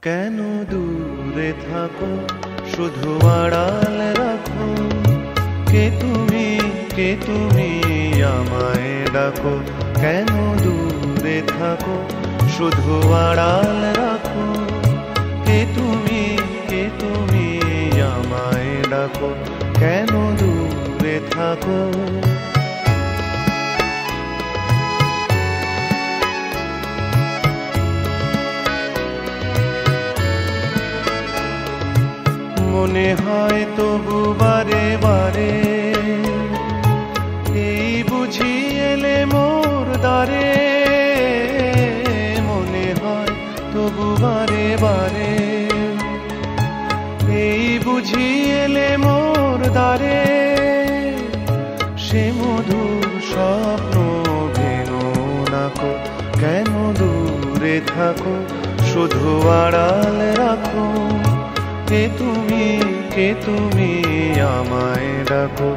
কেন দূরে থাকো, শুধু আড়াল রাখো। কে তুমি আমায় ডাকো। কেন দূরে থাকো, শুধু আড়াল রাখো। কে তুমি আমায় ডাকো। কেন দূরে থাকো। মনে হয় তবু বারে বারে, এই বুঝি এলে মোর দ্বারে। মনে হয় তবু বারে বারে, এই বুঝি এলে মোর দ্বারে। সে মধুর স্বপ্ন ভেঙো নাকো। কেন দূরে থাকো, শুধু আড়াল রাখো। কে তুমি আমায় ডাকো।